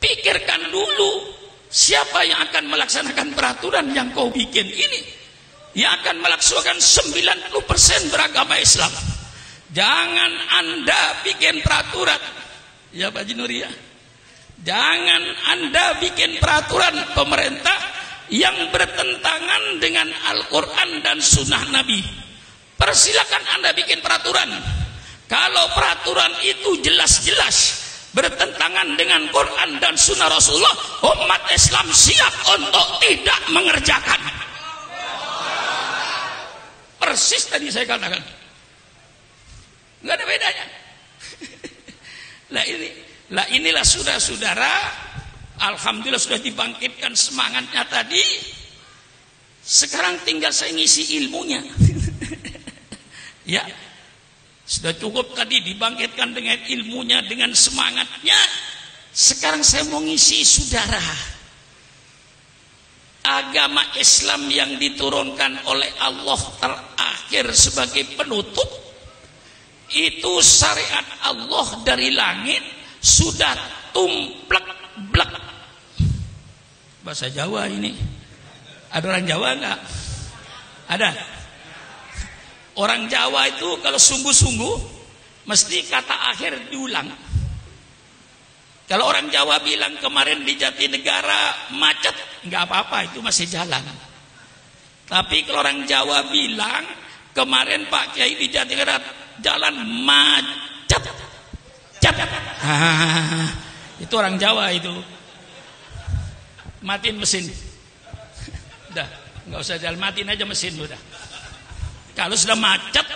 Pikirkan dulu, siapa yang akan melaksanakan peraturan yang kau bikin ini? Yang akan melaksanakan 90% beragama Islam. Jangan Anda bikin peraturan, ya Pak Jinuri ya. Jangan Anda bikin peraturan pemerintah yang bertentangan dengan Al-Quran dan Sunnah Nabi. Persilakan Anda bikin peraturan. Kalau peraturan itu jelas-jelas bertentangan dengan Quran dan Sunnah Rasulullah, umat Islam siap untuk tidak mengerjakan. Persis tadi saya katakan, nggak ada bedanya. Lah inilah saudara-saudara, alhamdulillah sudah dibangkitkan semangatnya tadi. Sekarang tinggal saya ngisi ilmunya. Ya, sudah cukup tadi dibangkitkan dengan ilmunya, dengan semangatnya. Sekarang saya mau ngisi saudara. Agama Islam yang diturunkan oleh Allah terakhir sebagai penutup, itu syariat Allah dari langit sudah tumplek-blek. Bahasa Jawa ini. Ada orang Jawa enggak? Ada. Orang Jawa itu kalau sungguh-sungguh mesti kata akhir diulang. Kalau orang Jawa bilang kemarin di Jatinegara macet, nggak apa-apa, itu masih jalan. Tapi kalau orang Jawa bilang kemarin Pak Kiai di Jatinegara jalan macet, itu orang Jawa itu. Matiin mesin. Udah, nggak usah jalan, matiin aja mesin udah. Kalau sudah macet,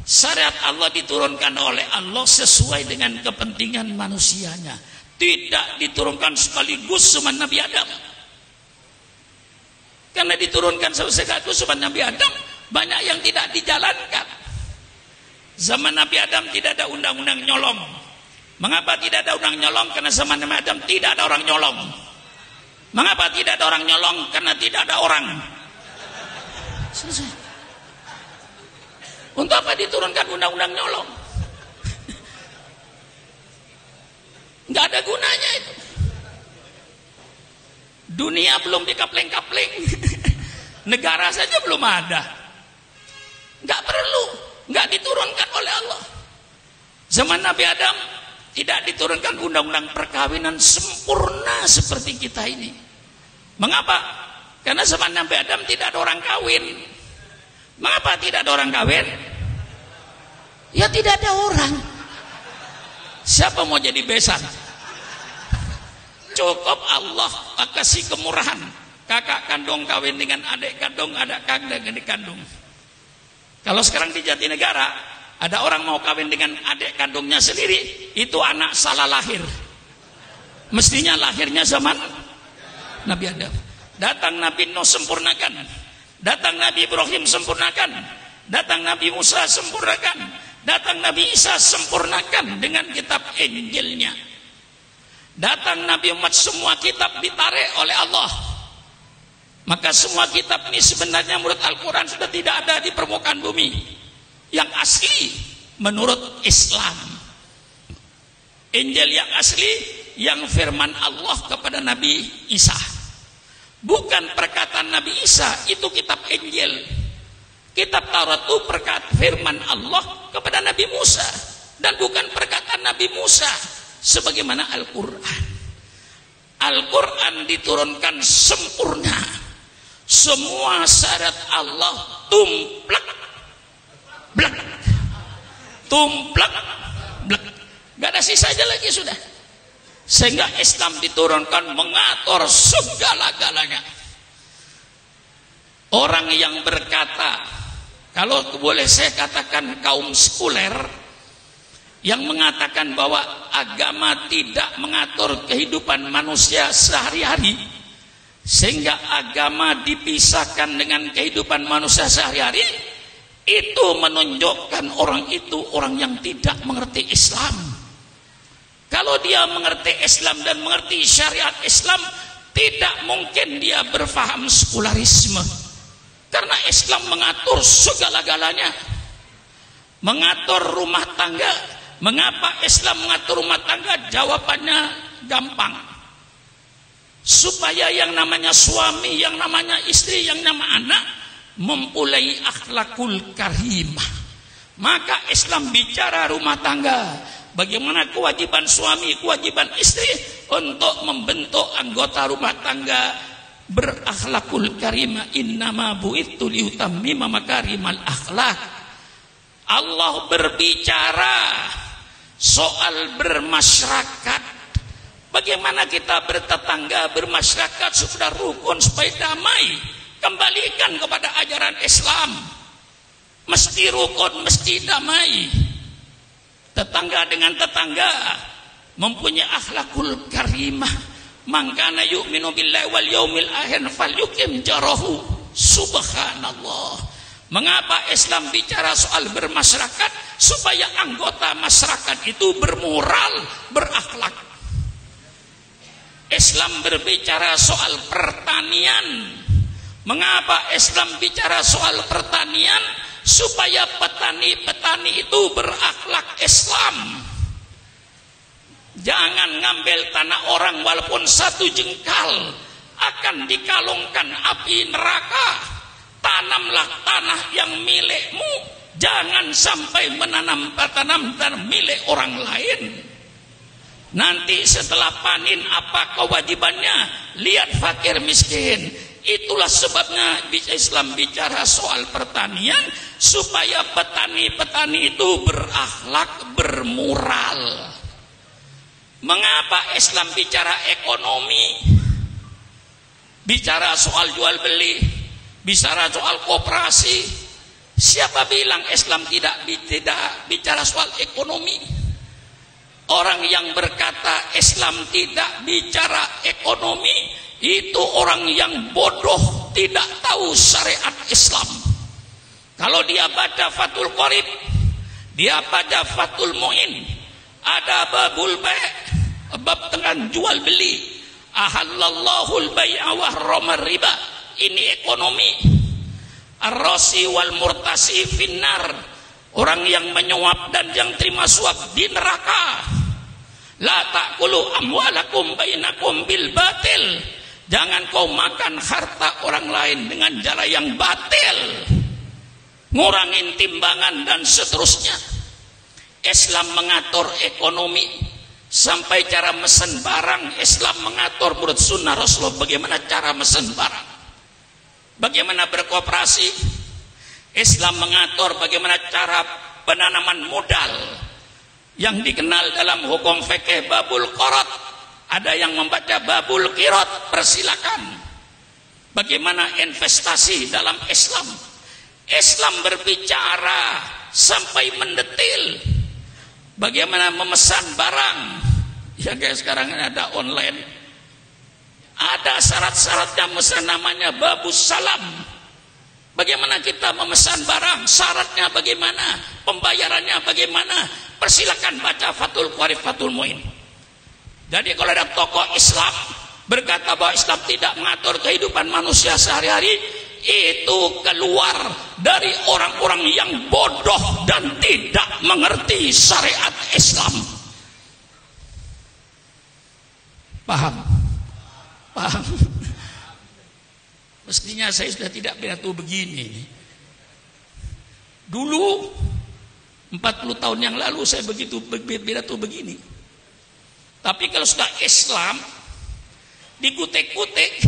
syariat Allah diturunkan oleh Allah sesuai dengan kepentingan manusianya. Tidak diturunkan sekaligus sama Nabi Adam. Karena diturunkan sekaligus sama Nabi Adam, banyak yang tidak dijalankan. Zaman Nabi Adam tidak ada undang-undang nyolong. Mengapa tidak ada undang nyolong? Karena zaman Nabi Adam tidak ada orang nyolong. Mengapa tidak ada orang nyolong? Karena tidak ada orang. Selesai. Untuk apa diturunkan undang-undang nyolong? Nggak ada gunanya itu. Dunia belum dikapling-kapling. Negara saja belum ada. Nggak perlu. Nggak diturunkan oleh Allah. Zaman Nabi Adam tidak diturunkan undang-undang perkawinan sempurna seperti kita ini. Mengapa? Karena zaman Nabi Adam tidak ada orang kawin. Mengapa tidak ada orang kawin? Ya tidak ada orang. Siapa mau jadi besan? Cukup Allah kasih kemurahan. Kakak kandung kawin dengan adik kandung, adik kandung dengan adik kandung. Kalau sekarang di Jatinegara ada orang mau kawin dengan adik kandungnya sendiri, itu anak salah lahir. Mestinya lahirnya zaman Nabi Adam. Datang Nabi Nuh sempurnakan, datang Nabi Ibrahim sempurnakan, datang Nabi Musa sempurnakan, datang Nabi Isa sempurnakan dengan kitab Injilnya. Datang Nabi Muhammad, semua kitab ditarik oleh Allah. Maka semua kitab ini sebenarnya menurut Al-Quran sudah tidak ada di permukaan bumi. Yang asli menurut Islam, Injil yang asli, yang firman Allah kepada Nabi Isa. Bukan perkataan Nabi Isa, itu kitab Injil. Kitab Taurat itu perkataan firman Allah kepada Nabi Musa, dan bukan perkataan Nabi Musa sebagaimana Al-Quran. Al-Quran diturunkan sempurna. Semua syarat Allah tumplek blek, tumplek blek, gak ada sisanya lagi sudah. Sehingga Islam diturunkan mengatur segala-galanya. Orang yang berkata, kalau boleh saya katakan kaum sekuler, yang mengatakan bahwa agama tidak mengatur kehidupan manusia sehari-hari, sehingga agama dipisahkan dengan kehidupan manusia sehari-hari, itu menunjukkan orang itu orang yang tidak mengerti Islam. Kalau dia mengerti Islam dan mengerti syariat Islam, tidak mungkin dia berfaham sekularisme. Karena Islam mengatur segala-galanya. Mengatur rumah tangga, Mengapa Islam mengatur rumah tangga? Jawabannya gampang. Supaya yang namanya suami, yang namanya istri, yang namanya anak mempunyai akhlakul karimah. Maka Islam bicara rumah tangga, bagaimana kewajiban suami, kewajiban istri untuk membentuk anggota rumah tangga berakhlakul karimah. Innama bu'itsu liutammima makarimal akhlak. Allah berbicara soal bermasyarakat. Bagaimana kita bertetangga, bermasyarakat supaya rukun, supaya damai. Kembalikan kepada ajaran Islam. Mesti rukun, mesti damai. Tetangga dengan tetangga mempunyai akhlakul karimah. Man kana yu'minu billahi wal yaumil akhir falyukim jarahu. Subhanallah. Mengapa Islam bicara soal bermasyarakat? Supaya anggota masyarakat itu bermoral, berakhlak. Islam berbicara soal pertanian. Mengapa Islam bicara soal pertanian? Supaya petani-petani itu berakhlak Islam. Jangan ngambil tanah orang walaupun satu jengkal, akan dikalungkan api neraka. Tanamlah tanah yang milikmu. Jangan sampai menanam tanam milik orang lain. Nanti setelah panen apa kewajibannya? Lihat fakir miskin. Itulah sebabnya Islam bicara soal pertanian, supaya petani-petani itu berakhlak, bermoral. Mengapa Islam bicara ekonomi? Bicara soal jual beli, bicara soal koperasi. Siapa bilang Islam tidak bicara soal ekonomi? Orang yang berkata Islam tidak bicara ekonomi, itu orang yang bodoh, tidak tahu syariat Islam. Kalau dia baca Fathul Qorib, dia baca Fathul Mu'in, ada babul bai', bab tentang jual beli. Ahallallahul bai'a wa harramar riba. Ini ekonomi. Ar-rasi wal murtasi finnar. Orang yang menyuap dan yang terima suap di neraka. La ta'kulu amwalakum bainakum bil batil. Jangan kau makan harta orang lain dengan cara yang batil. Ngurangin timbangan dan seterusnya. Islam mengatur ekonomi. Sampai cara mesen barang. Islam mengatur menurut sunnah Rasulullah bagaimana cara mesen barang. Bagaimana berkooperasi. Islam mengatur bagaimana cara penanaman modal. Yang dikenal dalam hukum fikih babul qarad. Ada yang membaca babul qirat, persilakan. Bagaimana investasi dalam Islam? Islam berbicara sampai mendetil. Bagaimana memesan barang? Ya kayak sekarang ada online. Ada syarat-syaratnya, memesan namanya babus salam. Bagaimana kita memesan barang? Syaratnya bagaimana? Pembayarannya bagaimana? Persilakan baca Fathul Qorib, Fathul Mu'in. Jadi kalau ada tokoh Islam berkata bahwa Islam tidak mengatur kehidupan manusia sehari-hari, itu keluar dari orang-orang yang bodoh dan tidak mengerti syariat Islam. Paham? Paham? Mestinya saya sudah tidak pidato begini. Dulu 40 tahun yang lalu saya begitu pidato begini. Tapi kalau sudah Islam dikutik-kutik,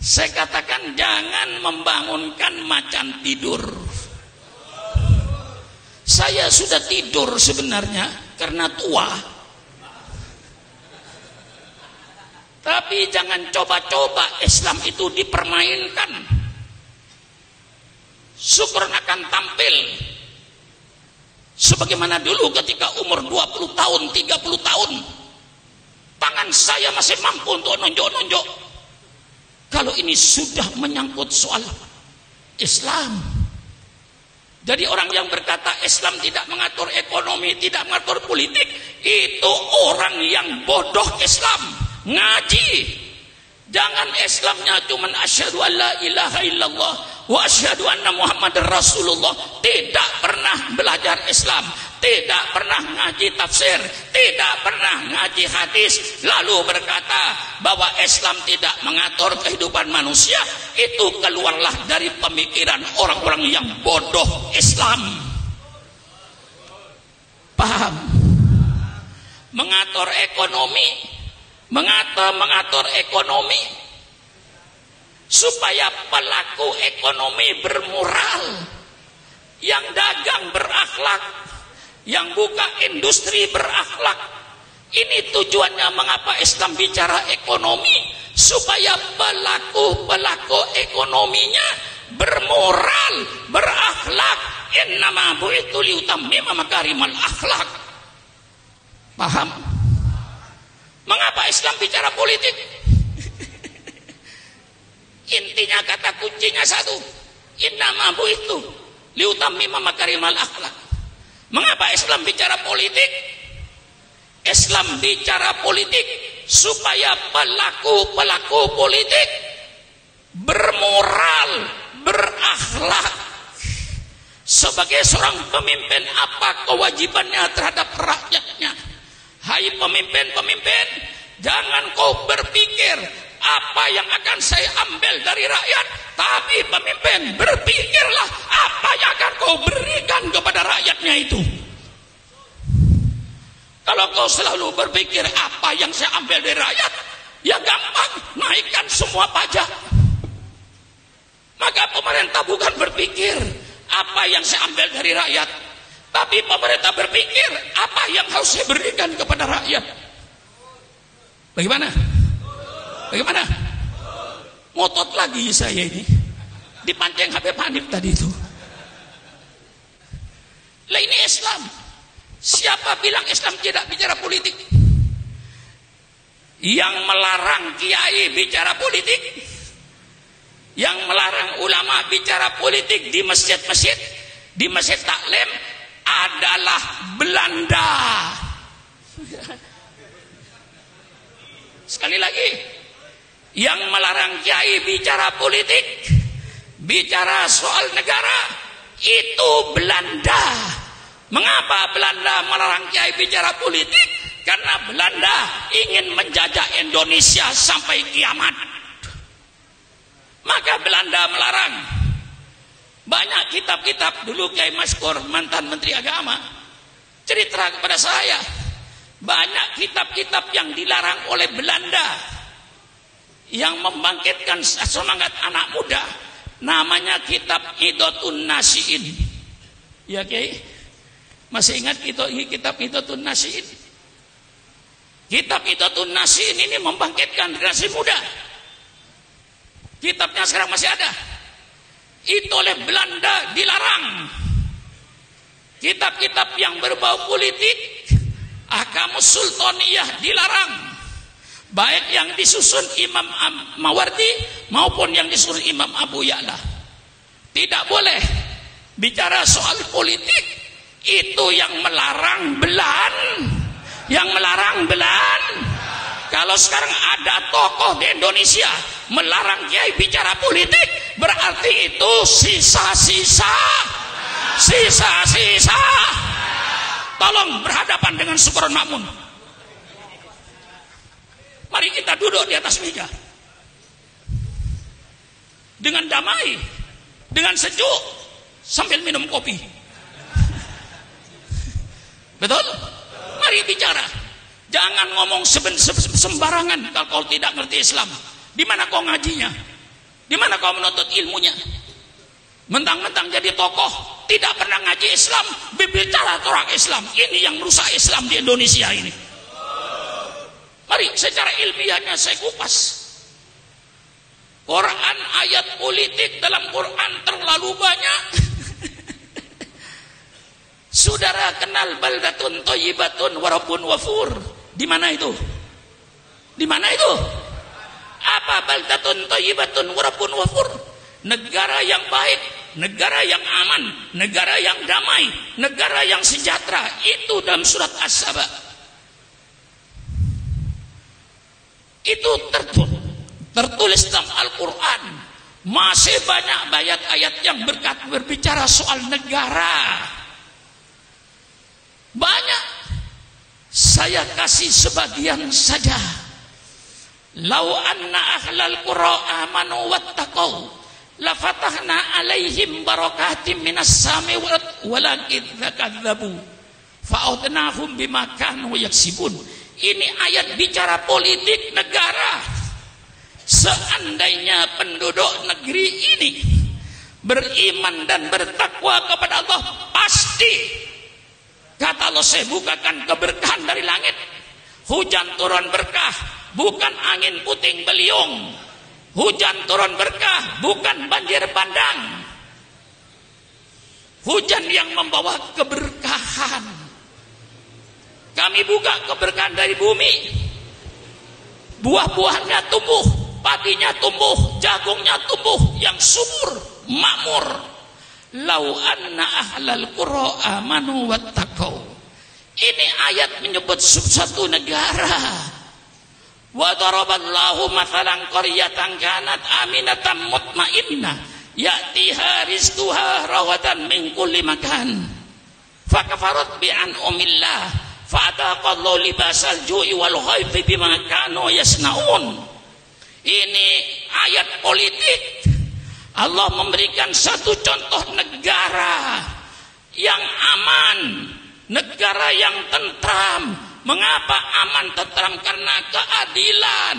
saya katakan jangan membangunkan macan tidur. Saya sudah tidur sebenarnya karena tua. Tapi jangan coba-coba Islam itu dipermainkan. Syukur akan tampil sebagaimana dulu ketika umur 20 tahun, 30 tahun. Tangan saya masih mampu untuk nonjok-nonjok. Kalau ini sudah menyangkut soal Islam. Jadi orang yang berkata Islam tidak mengatur ekonomi, tidak mengatur politik, itu orang yang bodoh Islam. Ngaji. Jangan Islamnya cuma asyhadu an la ilaha illallah wa asyhadu anna Muhammadar Rasulullah. Tidak pernah belajar Islam. tidak pernah ngaji tafsir, tidak pernah ngaji hadis, lalu berkata bahwa Islam tidak mengatur kehidupan manusia, itu keluarlah dari pemikiran orang-orang yang bodoh Islam. Paham? Mengatur ekonomi supaya pelaku ekonomi bermoral, yang dagang berakhlak, yang buka industri berakhlak. Ini tujuannya mengapa Islam bicara ekonomi, supaya pelaku ekonominya bermoral, berakhlak. Innama bu'itsu liutammima makarimal akhlak. Paham? Mengapa Islam bicara politik? Intinya, kata kuncinya satu, innama bu'itsu liutammima makarimal akhlak. Mengapa Islam bicara politik? Islam bicara politik supaya pelaku politik bermoral, berakhlak. Sebagai seorang pemimpin, apa kewajibannya terhadap rakyatnya? Hai pemimpin, jangan kau berpikir apa yang akan saya ambil dari rakyat, tapi pemimpin, berpikirlah apa yang akan kau berikan kepada rakyatnya itu. Kalau kau selalu berpikir apa yang saya ambil dari rakyat, ya gampang, naikkan semua pajak. Maka pemerintah bukan berpikir apa yang saya ambil dari rakyat, tapi pemerintah berpikir apa yang harus saya berikan kepada rakyat. Bagaimana? Ngotot lagi saya ini, dipancing Habib Hanif tadi itu. Lah ini Islam. Siapa bilang Islam tidak bicara politik? Yang melarang kiai bicara politik, yang melarang ulama bicara politik di masjid-masjid, di masjid taklim adalah Belanda. Sekali lagi, yang melarang kiai bicara politik, bicara soal negara, itu Belanda. Mengapa Belanda melarang kiai bicara politik? Karena Belanda ingin menjajah Indonesia sampai kiamat. Maka Belanda melarang. Banyak kitab-kitab, dulu Kiai Maskur, mantan Menteri Agama, cerita kepada saya, banyak kitab-kitab yang dilarang oleh Belanda yang membangkitkan semangat anak muda. Namanya kitab Idotun Nasiin. Ya Kiai, masih ingat kitab Idotun Nasiin? Kitab Idotun Nasiin ini membangkitkan generasi muda. Kitabnya sekarang masih ada. Itu oleh Belanda dilarang. Kitab-kitab yang berbau politik, Ahkamus Sultaniyah dilarang. Baik yang disusun Imam Mawardi maupun yang disusun Imam Abu Ya'la. Tidak boleh bicara soal politik. Itu yang melarang Belanda. Kalau sekarang ada tokoh di Indonesia melarang kiai bicara politik, berarti itu sisa-sisa. Tolong berhadapan dengan Sukron Makmun. Mari kita duduk di atas meja dengan damai, dengan sejuk, sambil minum kopi. Betul? Mari bicara. Jangan ngomong sembarangan kalau kau tidak ngerti Islam. Di mana kau ngajinya? Di mana kau menuntut ilmunya? Mentang-mentang jadi tokoh, tidak pernah ngaji Islam, berbicara orang Islam. Ini yang merusak Islam di Indonesia ini. Mari secara ilmiahnya saya kupas. Quran, ayat politik dalam Quran terlalu banyak. Saudara kenal baldatun thayyibatun wa rabbun ghafur? Di mana itu? Di mana itu? Apa baldatun thayyibatun wa rabbun ghafur? Negara yang baik, negara yang aman, negara yang damai, negara yang sejahtera. Itu dalam surat As-Saba. Itu tertulis dalam Al-Quran. Masih banyak ayat-ayat yang berbicara soal negara. Banyak. Saya kasih sebagian saja. Lau anna ahlal qura amanu wattaqau la fatahna alaihim barakatim minas sami walakin dzakadzabu fa'udnahum bima kanu yaksibun. Ini ayat bicara politik negara. Seandainya penduduk negeri ini beriman dan bertakwa kepada Allah, pasti kata Allah, saya bukakan keberkahan dari langit. Hujan turun berkah, bukan angin puting beliung. Hujan turun berkah, bukan banjir bandang. Hujan yang membawa keberkahan. Kami buka keberkahan dari bumi. Buah-buahannya tumbuh, padinya tumbuh, jagungnya tumbuh, yang subur, makmur. Lau anna ahlal qura amanu wattaqau. Ini ayat menyebut suatu negara. Wa daraballahu mathalan qaryatan kanat aminatan mutmainnah ya'tiha rizquha rawadan min kulli makan fakafarat bi an'amillah fa'adaqallahu libasal ju'i wal khawfi bima kanu yasnaun. Ini ayat politik. Allah memberikan satu contoh negara yang aman, negara yang tentram. Mengapa aman tentram? Karena keadilan.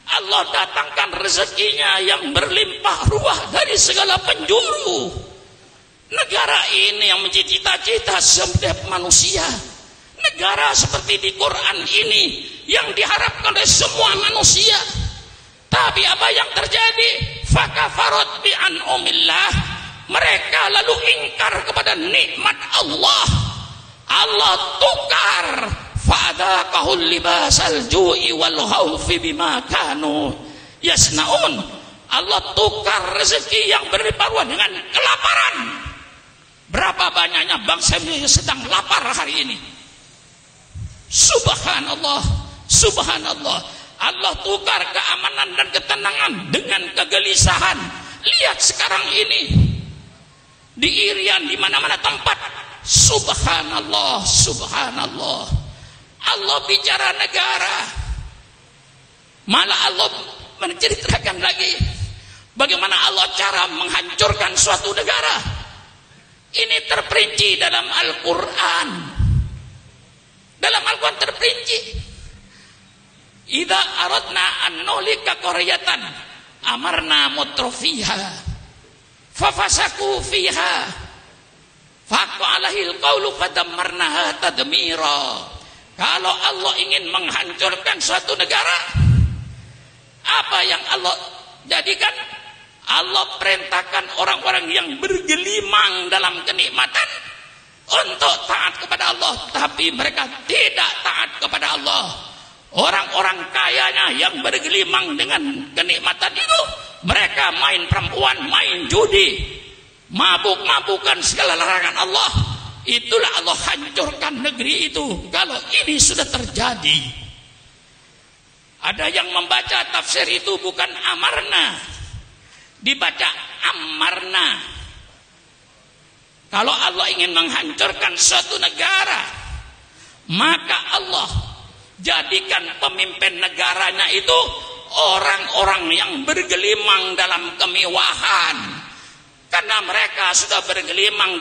Allah datangkan rezekinya yang berlimpah ruah dari segala penjuru. Negara ini yang menjadi cita-cita setiap manusia. Negara seperti di Quran ini yang diharapkan oleh semua manusia. Tapi apa yang terjadi? Fakafarat bi an'amillah. Mereka lalu ingkar kepada nikmat Allah. Allah tukar. Fa'adaqahul libasal ju'i wal khawfi bima kanu yasnaun. Allah tukar rezeki yang berlimpah ruah dengan kelaparan. Berapa banyaknya bangsa Indonesia sedang lapar hari ini. Subhanallah, subhanallah. Allah tukar keamanan dan ketenangan dengan kegelisahan. Lihat sekarang ini di Irian, di mana-mana tempat. Subhanallah, subhanallah. Allah bicara negara, malah Allah menceritakan lagi bagaimana Allah cara menghancurkan suatu negara. Ini terperinci dalam Al-Quran. Dalam Al-Quran terperinci. Idza aradna an nuhlika qaryatan amarna mutrafiha fafasaku fiha faqa alahil qawlu fadammarnaha tadmira. Kalau Allah ingin menghancurkan suatu negara, apa yang Allah jadikan? Allah perintahkan orang-orang yang bergelimang dalam kenikmatan untuk taat kepada Allah, tapi mereka tidak taat kepada Allah. Orang-orang kayanya yang bergelimang dengan kenikmatan itu, mereka main perempuan, main judi, mabuk-mabukan segala larangan Allah. Itulah Allah hancurkan negeri itu. Kalau ini sudah terjadi, ada yang membaca tafsir itu bukan amarna, dibaca amarna. Kalau Allah ingin menghancurkan suatu negara, maka Allah jadikan pemimpin negaranya itu orang-orang yang bergelimang dalam kemewahan. Karena mereka sudah bergelimang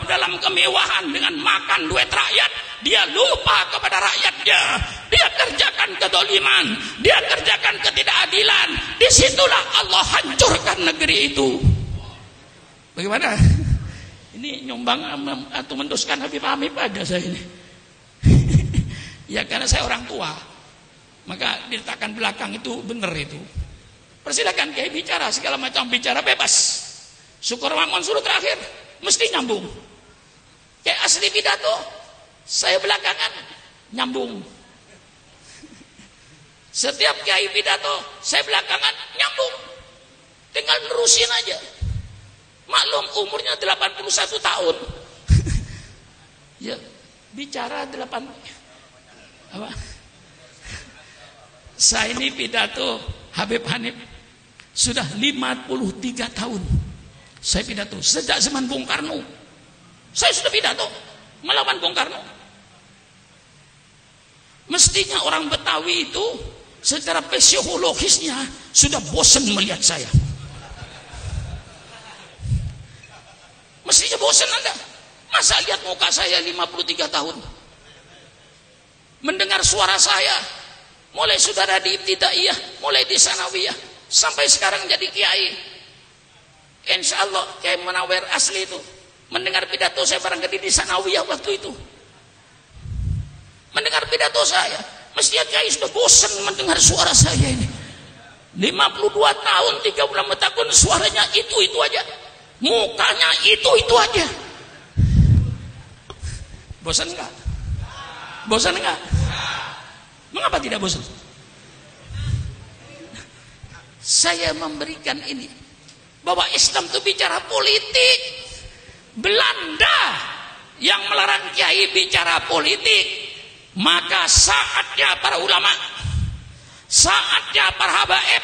dalam kemewahan, dengan makan duit rakyat, dia lupa kepada rakyatnya. Dia kerjakan kedoliman, dia kerjakan ketidakadilan. Disitulah Allah hancurkan negeri itu. Bagaimana? Ini nyumbang atau menduskan Habib aja saya ini. Ya karena saya orang tua, maka diletakkan belakang itu benar itu. Persilakan Kiai bicara, segala macam bicara bebas. Syukur Mamun suruh terakhir mesti nyambung. Kayak asli pidato, saya belakangan nyambung. Setiap kiai pidato, saya belakangan nyambung. Tinggal nerusin aja. Maklum umurnya 81 tahun. Ya, bicara 8 apa? Saya ini pidato Habib Hanif sudah 53 tahun. Saya pidato sejak zaman Bung Karno. Saya sudah pidato melawan Bung Karno. Mestinya orang Betawi itu secara fisiologisnya sudah bosan melihat saya. Mestinya bosan Anda. Masa lihat muka saya 53 tahun? Mendengar suara saya mulai saudara di ibtidaiyah, mulai di sanawiyah, sampai sekarang jadi kiai. Insya Allah Kiai Munawir asli itu mendengar pidato saya barangkali di sanawiyah waktu itu. Mendengar pidato saya, mestinya kiai sudah bosan mendengar suara saya ini. 52 tahun 3 bulan bertahun suaranya itu aja, mukanya itu aja. Bosan enggak? Bosan enggak? Mengapa tidak bosan? Saya memberikan ini bahwa Islam itu bicara politik. Belanda yang melarang kiai bicara politik, maka saatnya para ulama, saatnya para habaib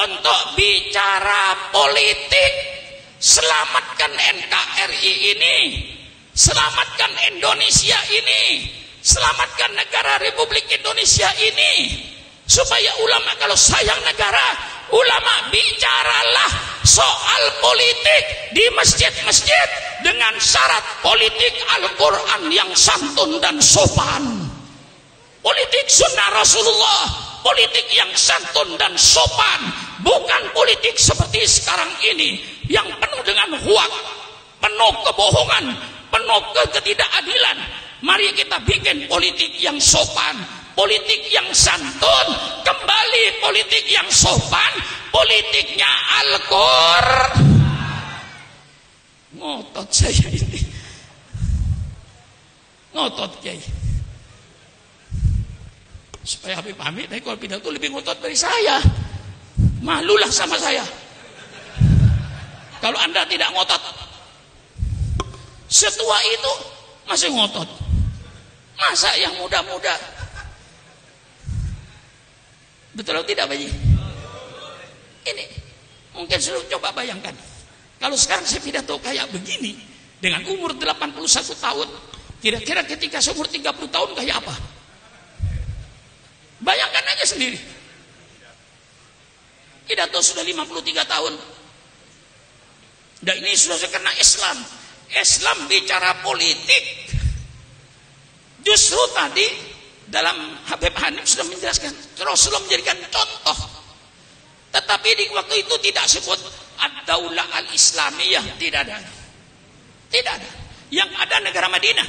untuk bicara politik. Selamatkan NKRI ini, selamatkan Indonesia ini, selamatkan negara Republik Indonesia ini, supaya ulama kalau sayang negara, ulama bicaralah soal politik di masjid-masjid dengan syarat politik Al-Quran yang santun dan sopan, politik sunnah Rasulullah, politik yang santun dan sopan, bukan politik seperti sekarang ini yang penuh dengan hoak, penuh kebohongan, penuh ketidakadilan. Mari kita bikin politik yang sopan, politik yang santun, kembali politik yang sopan, politiknya Al-Quran. Ngotot saya ini, ngotot Kiai. Supaya Habib Hamid, tapi kalau pidato lebih ngotot dari saya, malulah sama saya. Kalau Anda tidak ngotot, setua itu masih ngotot, masa yang muda-muda? Betul atau tidak, Bayi? Ini mungkin sudah coba bayangkan, kalau sekarang saya pidato kayak begini dengan umur 81 tahun, kira-kira ketika seumur 30 tahun kayak apa? Bayangkan aja sendiri. Pidato sudah 53 tahun. Dan ini sudah karena Islam. Islam bicara politik. Justru tadi dalam Habib Hanif sudah menjelaskan, Rasulullah menjadikan contoh. Tetapi di waktu itu tidak sebut ad-daulah al-islamiyah, tidak ada. Tidak ada. Yang ada negara Madinah.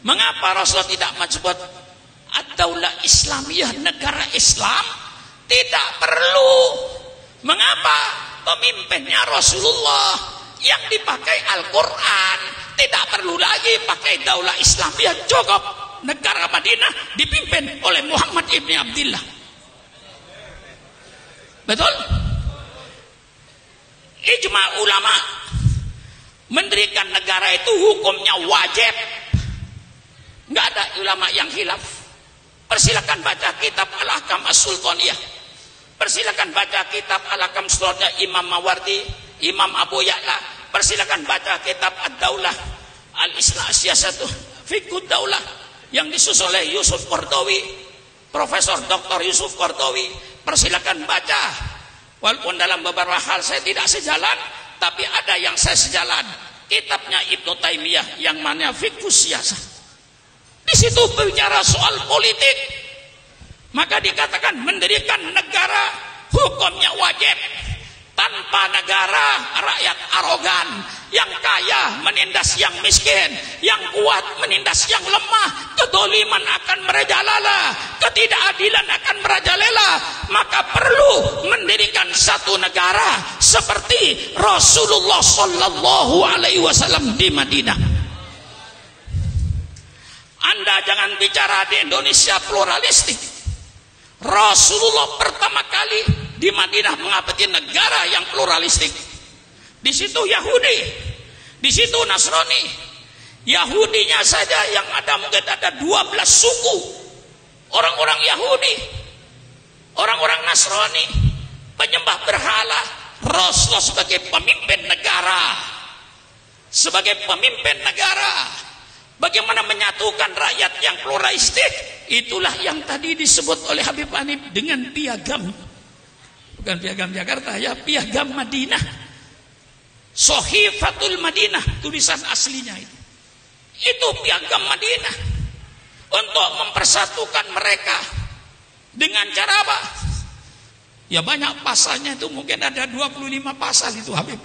Mengapa Rasulullah tidak menyebut ad-daulah islamiyah, negara Islam? Tidak perlu. Mengapa? Pemimpinnya Rasulullah, yang dipakai Al-Quran, tidak perlu lagi pakai daulah Islamiyah, cukup negara Madinah dipimpin oleh Muhammad ibn Abdullah. Betul? Ijma ulama mendirikan negara itu hukumnya wajib. Nggak ada ulama yang khilaf. Persilakan baca kitab Al-Ahkam As-Sultaniyah. Persilakan baca kitab Al-Ahkam As-Sultaniyah Imam Mawardi, Imam Abu Ya'la. Persilakan baca kitab Ad-Daulah Al-Islam Siyasatu Fiqhud Daulah yang disusun oleh Yusuf Qaradawi, Profesor Dr. Yusuf Qaradawi. Persilakan baca. Walaupun dalam beberapa hal saya tidak sejalan, tapi ada yang saya sejalan. Kitabnya Ibnu Taimiyah yang mana Fiqhus Siyasah. Di situ bicara soal politik. Maka dikatakan mendirikan negara hukumnya wajib. Tanpa negara, rakyat arogan, yang kaya menindas yang miskin, yang kuat menindas yang lemah, kedoliman akan merajalela, ketidakadilan akan merajalela. Maka perlu mendirikan satu negara seperti Rasulullah Sallallahu Alaihi Wasallam di Madinah. Anda jangan bicara di Indonesia pluralistik. Rasulullah pertama kali di Madinah mengabdi negara yang pluralistik. Di situ Yahudi, di situ Nasrani. Yahudinya saja yang ada mungkin ada 12 suku. Orang-orang Yahudi, orang-orang Nasrani, penyembah berhala. Rasulullah sebagai pemimpin negara, sebagai pemimpin negara, bagaimana menyatukan rakyat yang pluralistik Itulah yang tadi disebut oleh Habib Hanif dengan piagam. Bukan piagam Jakarta ya, piagam Madinah. Sohifatul Madinah, tulisan aslinya itu. Itu piagam Madinah untuk mempersatukan mereka. Dengan cara apa? Ya banyak pasalnya, itu mungkin ada 25 pasal itu Habib.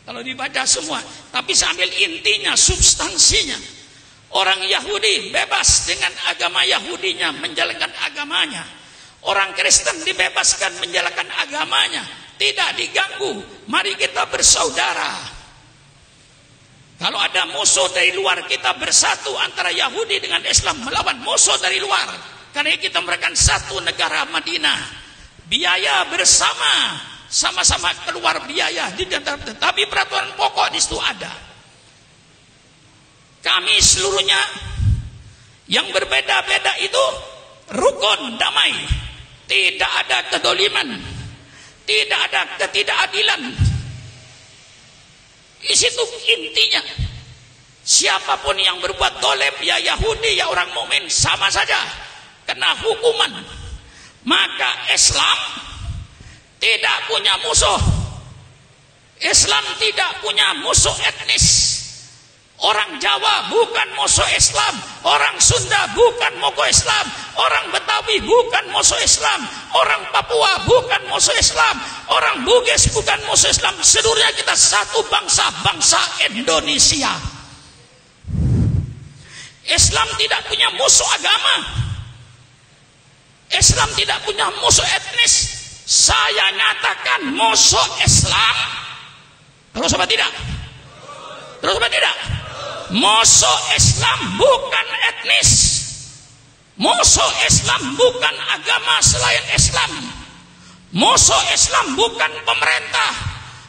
Kalau dibaca semua, tapi sambil intinya, substansinya. Orang Yahudi bebas dengan agama Yahudinya, menjalankan agamanya. Orang Kristen dibebaskan menjalankan agamanya, tidak diganggu. Mari kita bersaudara. Kalau ada musuh dari luar, kita bersatu antara Yahudi dengan Islam melawan musuh dari luar. Karena kita merupakan satu negara Madinah. Biaya bersama, sama-sama keluar biaya, tetapi peraturan pokok di situ ada. Kami seluruhnya yang berbeda-beda itu rukun damai, tidak ada kedoliman, tidak ada ketidakadilan. Di situ intinya. Siapapun yang berbuat dolim, ya Yahudi ya orang mukmin, sama saja kena hukuman. Maka Islam tidak punya musuh. Islam tidak punya musuh etnis. Orang Jawa bukan musuh Islam, orang Sunda bukan musuh Islam, orang Betawi bukan musuh Islam, orang Papua bukan musuh Islam, orang Bugis bukan musuh Islam. Seluruhnya kita satu bangsa, bangsa Indonesia. Islam tidak punya musuh agama. Islam tidak punya musuh etnis. Saya nyatakan musuh Islam. Terus apa tidak? Terus apa tidak? Musuh Islam bukan etnis. Musuh Islam bukan agama selain Islam. Musuh Islam bukan pemerintah.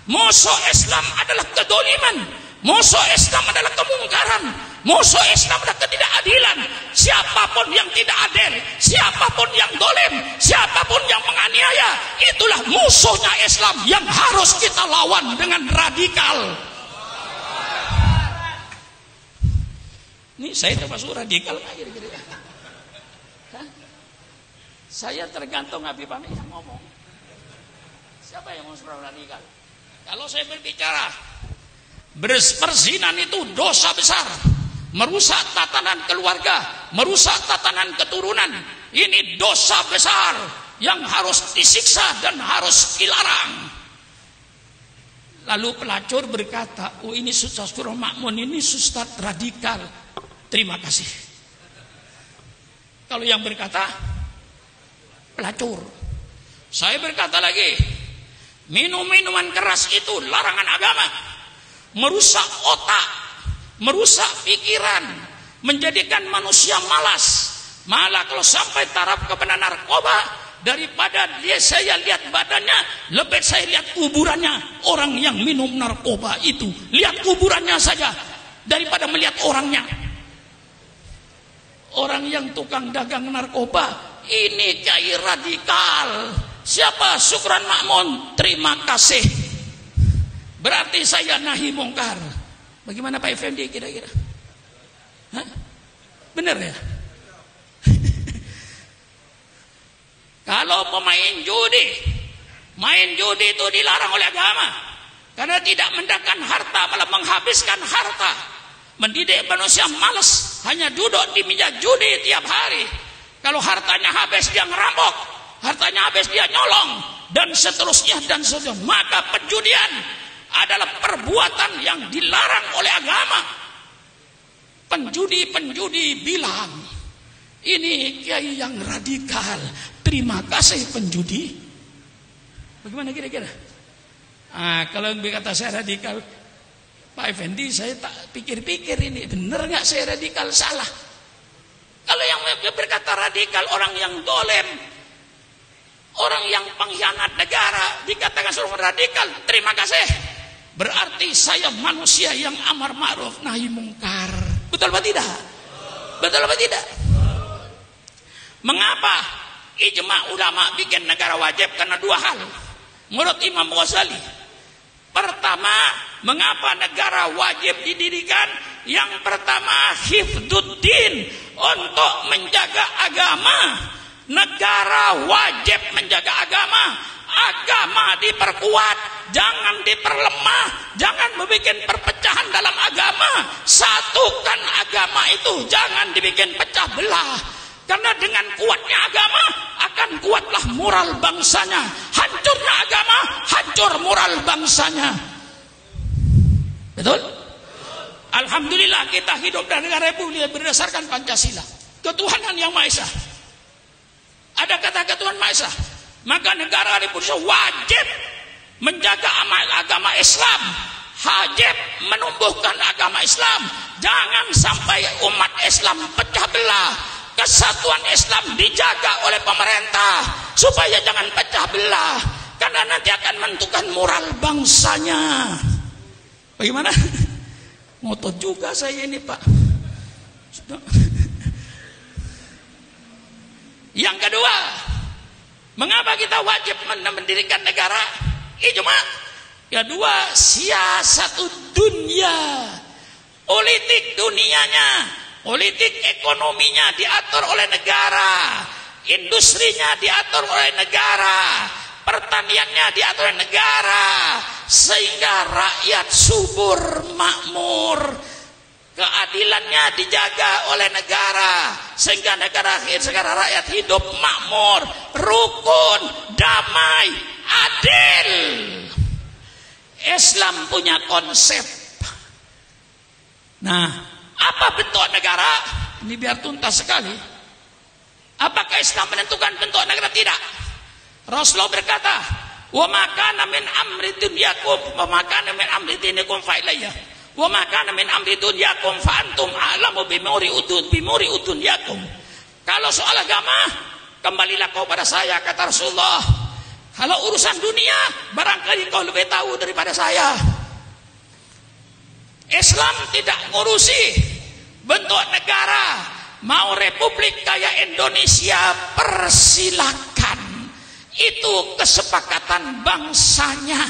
Musuh Islam adalah kedoliman. Musuh Islam adalah kemungkaran. Musuh Islam adalah ketidakadilan. Siapapun yang tidak adil, siapapun yang dolim, siapapun yang menganiaya, itulah musuhnya Islam yang harus kita lawan dengan radikal. Ini saya termasuk radikal nggak kira-kira? Saya tergantung Habib Hanif yang ngomong. Siapa yang mau suruh radikal? Kalau saya berbicara, perzinahan itu dosa besar, merusak tatanan keluarga, merusak tatanan keturunan. Ini dosa besar yang harus disiksa dan harus dilarang. Lalu pelacur berkata, oh ini Ustaz Surah Makmun, ini Ustaz radikal. Terima kasih. Kalau yang berkata pelacur, saya berkata lagi, minum minuman keras itu larangan agama, merusak otak, merusak pikiran, menjadikan manusia malas. Malah kalau sampai taraf kepada narkoba, daripada saya lihat badannya, lebih saya lihat kuburannya. Orang yang minum narkoba itu, lihat kuburannya saja daripada melihat orangnya. Orang yang tukang dagang narkoba, ini kiai radikal. Siapa? Syukran Makmun. Terima kasih. Berarti saya nahi mungkar. Bagaimana Pak Effendi kira-kira? Benar ya? Kalau pemain judi, main judi itu dilarang oleh agama. Karena tidak mendatangkan harta, malah menghabiskan harta. Mendidik manusia malas, hanya duduk di meja judi tiap hari. Kalau hartanya habis dia ngerampok, hartanya habis dia nyolong, dan seterusnya dan seterusnya. Maka penjudian adalah perbuatan yang dilarang oleh agama. Penjudi-penjudi bilang, ini kiai yang radikal. Terima kasih penjudi. Bagaimana kira-kira? Kalau yang berkata saya radikal, Pak Effendi, saya tak pikir-pikir ini benar nggak saya radikal, salah. Kalau yang berkata radikal orang yang dolem, orang yang pengkhianat negara, dikatakan seorang radikal, terima kasih. Berarti saya manusia yang amar ma'ruf nahi mungkar. Betul apa tidak? Betul apa tidak? Mengapa ijma ulama bikin negara wajib? Karena dua hal. Menurut Imam Ghazali, pertama, mengapa negara wajib didirikan? Yang pertama hifdzuddin, untuk menjaga agama. Negara wajib menjaga agama. Agama diperkuat, jangan diperlemah, jangan membuat perpecahan dalam agama. Satukan agama itu, jangan dibikin pecah belah. Karena dengan kuatnya agama akan kuatlah moral bangsanya. Hancurnya agama, hancur moral bangsanya. Betul? Alhamdulillah kita hidup dalam negara republik berdasarkan Pancasila, ketuhanan yang Maha Esa. Ada kata ketuhanan Maha Esa, maka negara republik wajib menjaga agama Islam, wajib menumbuhkan agama Islam. Jangan sampai umat Islam pecah belah. Kesatuan Islam dijaga oleh pemerintah supaya jangan pecah belah, karena nanti akan menentukan moral bangsanya. Bagaimana? Ngotot juga saya ini, Pak. Sudah. Yang kedua, mengapa kita wajib mendirikan negara? Ijma. Kedua, siasatud dunia, politik dunianya, politik ekonominya diatur oleh negara, industrinya diatur oleh negara, pertaniannya diatur oleh negara, sehingga rakyat subur makmur. Keadilannya dijaga oleh negara, sehingga rakyat hidup makmur, rukun, damai, adil. Islam punya konsep. Nah, apa bentuk negara? Ini biar tuntas sekali. Apakah Islam menentukan bentuk negara? Tidak. Rasulullah berkata, "Wa ma kana min amri dunyakum wa ma kana min amri dinikum fa ilayya. Wa ma kana min amri dunyakum fa antum a'lamu bimuri udunyakum." Kalau soal agama, kembalilah kau pada saya, kata Rasulullah. Kalau urusan dunia, barangkali kau lebih tahu daripada saya. Islam tidak ngurusi bentuk negara. Mau republik kayak Indonesia, persilakan. Itu kesepakatan bangsanya.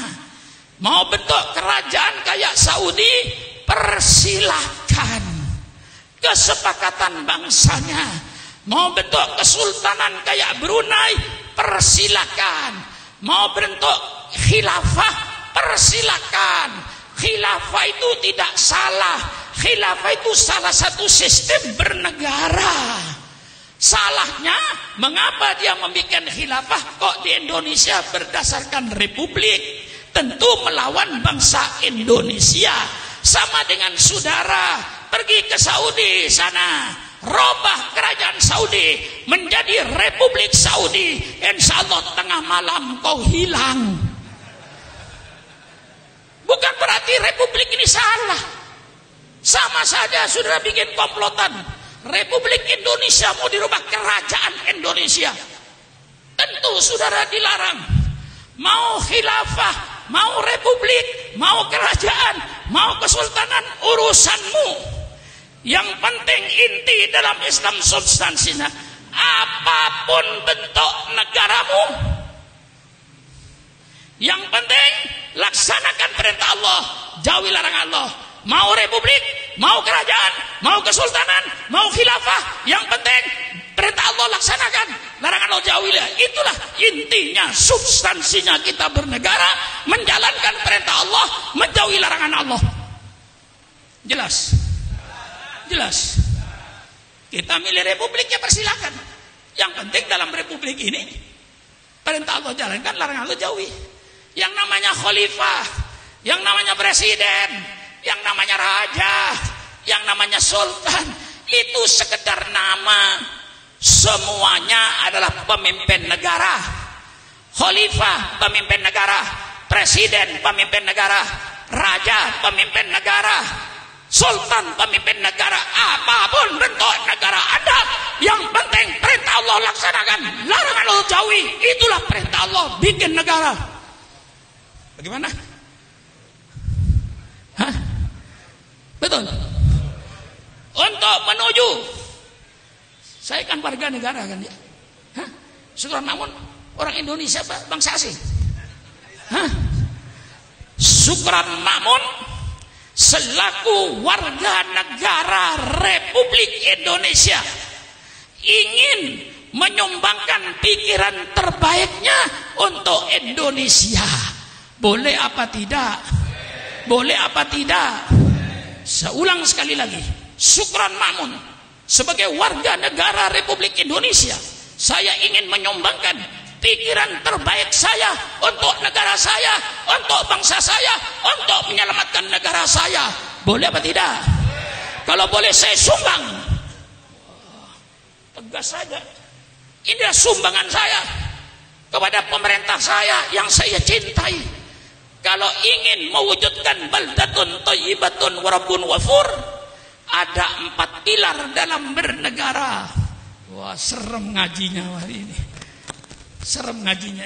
Mau bentuk kerajaan kayak Saudi, persilakan. Kesepakatan bangsanya. Mau bentuk kesultanan kayak Brunei, persilakan. Mau bentuk khilafah, persilakan. Khilafah itu tidak salah. Khilafah itu salah satu sistem bernegara. Salahnya, mengapa dia membuat khilafah kok di Indonesia berdasarkan republik? Tentu melawan bangsa Indonesia. Sama dengan saudara pergi ke Saudi sana, robah kerajaan Saudi menjadi Republik Saudi, insya Allah tengah malam kau hilang. Bukan berarti republik ini salah. Sama saja saudara bikin komplotan. Republik Indonesia mau dirubah kerajaan Indonesia. Tentu saudara dilarang. Mau khilafah, mau republik, mau kerajaan, mau kesultanan, urusanmu. Yang penting inti dalam Islam substansinya, apapun bentuk negaramu, yang penting laksanakan perintah Allah, jauhi larangan Allah. Mau republik, mau kerajaan, mau kesultanan, mau khilafah, yang penting perintah Allah laksanakan, larangan Allah jauhilah. Itulah intinya, substansinya kita bernegara, menjalankan perintah Allah, menjauhi larangan Allah. Jelas? Jelas. Kita milih republik, ya persilakan. Yang penting dalam republik ini perintah Allah jalankan, larangan Allah jauhi. Yang namanya khalifah, yang namanya presiden, yang namanya raja, yang namanya sultan, itu sekedar nama. Semuanya adalah pemimpin negara. Khalifah pemimpin negara, presiden pemimpin negara, raja pemimpin negara, sultan pemimpin negara. Apapun bentuk negara Anda, yang penting perintah Allah laksanakan, larangan Allah jauhi. Itulah perintah Allah bikin negara. Bagaimana? Hah? Betul. Untuk menuju, saya kan warga negara kan ya. Hah? Syukur namun orang Indonesia bangsa asing. Hah? Syukran namun selaku warga negara Republik Indonesia ingin menyumbangkan pikiran terbaiknya untuk Indonesia. Boleh apa tidak? Boleh apa tidak? Seulang sekali lagi, Syukran Ma'mun, sebagai warga negara Republik Indonesia, saya ingin menyumbangkan pikiran terbaik saya untuk negara saya, untuk bangsa saya, untuk menyelamatkan negara saya. Boleh apa tidak? Kalau boleh saya sumbang. Tegas saja. Inilah sumbangan saya kepada pemerintah saya yang saya cintai. Kalau ingin mewujudkan baldatun thayyibatun wa rabbun ghafur, ada 4 pilar dalam bernegara. Wah, serem ngajinya hari ini. Serem ngajinya.